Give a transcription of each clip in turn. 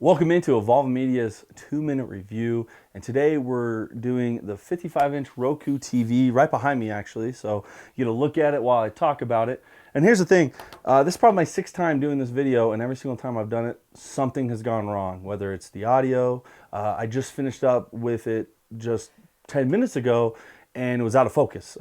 Welcome into Evolvement Media's 2-minute review, and today we're doing the 55-inch Roku TV right behind me actually, so you get to look at it while I talk about it. And here's the thing, this is probably my 6th time doing this video, and every single time I've done it, something has gone wrong, whether it's the audio. I just finished up with it just 10 minutes ago, and it was out of focus,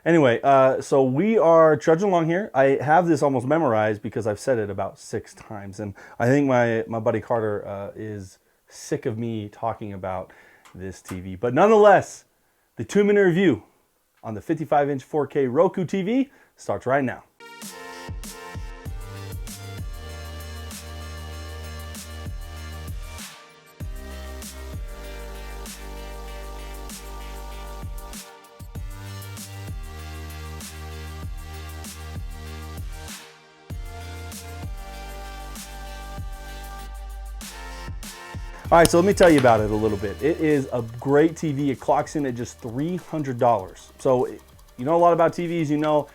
Anyway, so we are trudging along here. I have this almost memorized because I've said it about 6 times. And I think my buddy Carter is sick of me talking about this TV. But nonetheless, the 2-minute review on the 55-inch 4K Roku TV starts right now. All right, so let me tell you about it a little bit. It is a great TV. It clocks in at just $300. So you know a lot about TVs, you know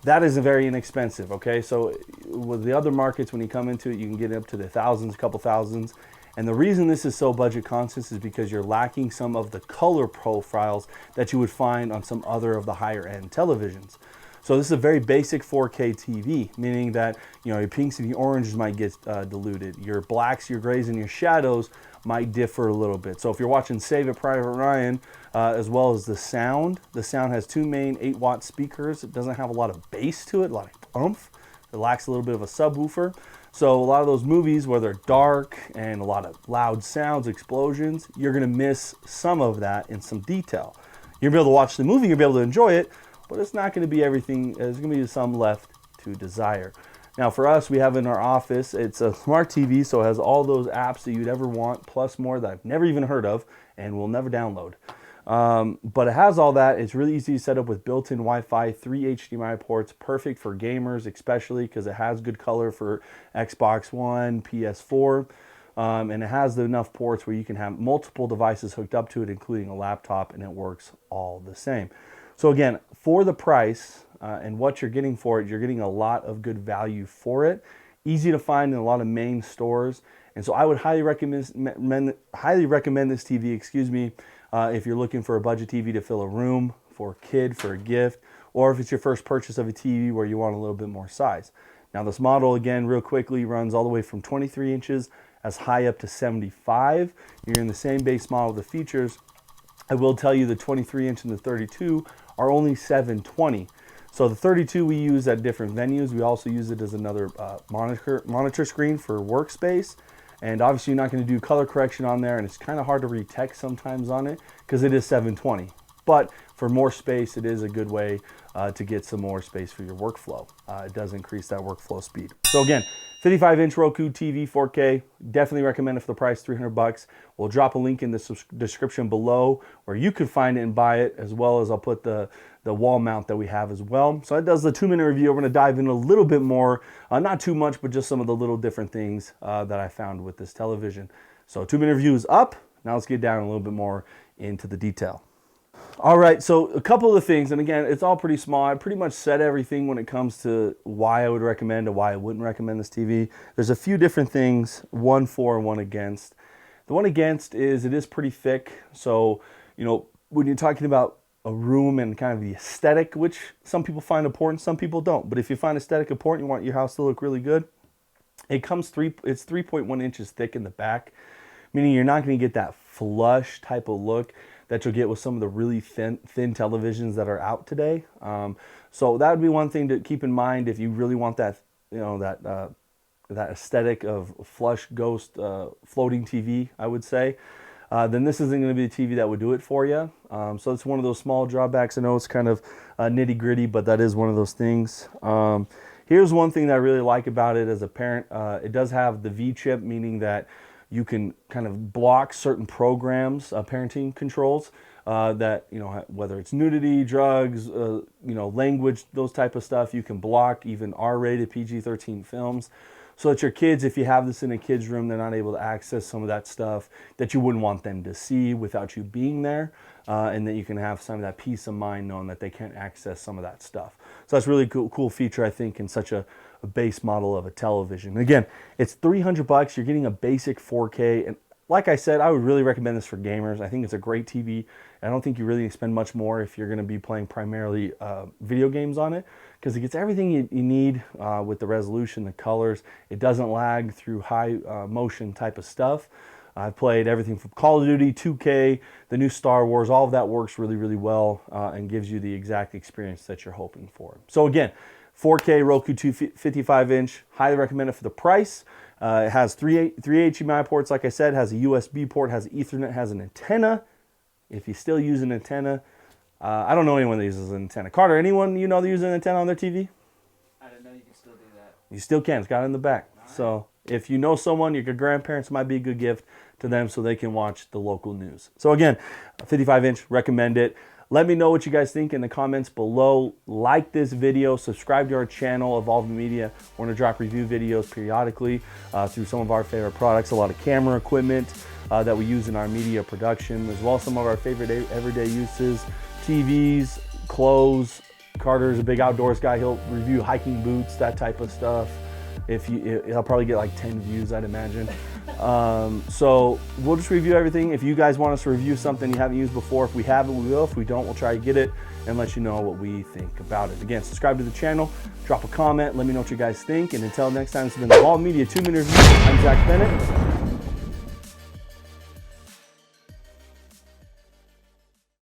that isn't very inexpensive, okay? So with the other markets, when you come into it, you can get up to the thousands, a couple thousands. And the reason this is so budget conscious is because you're lacking some of the color profiles that you would find on some other of the higher end televisions. So this is a very basic 4K TV, meaning that your pinks and your oranges might get diluted. Your blacks, your grays, and your shadows might differ a little bit. So if you're watching Save It Private Ryan, as well as the sound has 2 main 8-watt speakers. It doesn't have a lot of bass to it, a lot of oomph. It lacks a little bit of a subwoofer. So a lot of those movies where they're dark and a lot of loud sounds, explosions, you're gonna miss some of that in some detail. You'll be able to watch the movie, you'll be able to enjoy it, but it's not going to be everything. There's going to be some left to desire. Now for us, we have in our office, it's a smart TV, so it has all those apps that you'd ever want, plus more that I've never even heard of and will never download. But it has all that. It's really easy to set up with built-in Wi-Fi, 3 HDMI ports, perfect for gamers, especially because it has good color for Xbox One, PS4. And it has enough ports where you can have multiple devices hooked up to it, including a laptop, and it works all the same. So again, for the price and what you're getting for it, you're getting a lot of good value for it. Easy to find in a lot of main stores. And so I would highly recommend this TV, if you're looking for a budget TV to fill a room, for a kid, for a gift, or if it's your first purchase of a TV where you want a little bit more size. Now this model, again, real quickly, runs all the way from 23 inches as high up to 75. You're in the same base model with the features. I will tell you the 23 inch and the 32 are only $720. So the 32 we use at different venues. We also use it as another monitor screen for workspace. And obviously you're not going to do color correction on there, and it's kind of hard to read text sometimes on it because it is $720. But for more space, it is a good way to get some more space for your workflow. It does increase that workflow speed. So again, 55-inch Roku TV 4K, definitely recommend it for the price, $300. We'll drop a link in the description below where you can find it and buy it, as well as I'll put the wall mount that we have as well. So that does the 2-minute review. We're gonna dive in a little bit more, not too much, but just some of the little different things that I found with this television. So 2-minute review is up. Now let's get down a little bit more into the detail. All right, so a couple of things, and again, it's all pretty small. I pretty much said everything when it comes to why I would recommend and why I wouldn't recommend this TV. There's a few different things, one for and one against. The one against is it is pretty thick. So, when you're talking about a room and kind of the aesthetic, which some people find important, some people don't. But if you find aesthetic important, you want your house to look really good, it's 3.1 inches thick in the back, meaning you're not going to get that flush type of look that you'll get with some of the really thin televisions that are out today. So that would be one thing to keep in mind if you really want that, that aesthetic of flush ghost floating TV, I would say. Then this isn't going to be the TV that would do it for you. So it's one of those small drawbacks. I know it's kind of nitty gritty, but that is one of those things. Here's one thing that I really like about it as a parent. It does have the V chip, meaning that you can kind of block certain programs, parenting controls, that, whether it's nudity, drugs, language, those type of stuff, you can block even R-rated PG-13 films. So that your kids, if you have this in a kid's room, they're not able to access some of that stuff that you wouldn't want them to see without you being there. And that you can have some of that peace of mind knowing that they can't access some of that stuff. So that's really cool feature, I think, in such a a base model of a television. Again, it's $300. You're getting a basic 4K, and like I said, I would really recommend this for gamers. I think it's a great TV. I don't think you really need to spend much more if you're going to be playing primarily video games on it, because it gets everything you need with the resolution, the colors. It doesn't lag through high motion type of stuff. I've played everything from Call of Duty, 2K, the new Star Wars. All of that works really, really well and gives you the exact experience that you're hoping for. So again, 4K Roku 55-inch, highly recommend it for the price. It has three HDMI ports, like I said, has a USB port, has Ethernet, has an antenna. If you still use an antenna, I don't know anyone that uses an antenna. Carter, anyone you know that uses an antenna on their TV? I didn't know you can still do that. You still can. It's got it in the back. Right. So if you know someone, your grandparents, might be a good gift to them so they can watch the local news. So again, 55-inch, recommend it. Let me know what you guys think in the comments below. Like this video, subscribe to our channel, Evolvement Media. We're gonna drop review videos periodically through some of our favorite products, a lot of camera equipment that we use in our media production, as well as some of our favorite everyday uses, TVs, clothes. Carter's a big outdoors guy. He'll review hiking boots, that type of stuff. He'll probably get like 10 views, I'd imagine. So we'll just review everything. If you guys want us to review something you haven't used before, if we have it, we will. If we don't, we'll try to get it and let you know what we think about it. Again, subscribe to the channel, drop a comment, let me know what you guys think. And until next time, this has been Evolvement Media 2-minute review. I'm Zach Bennett.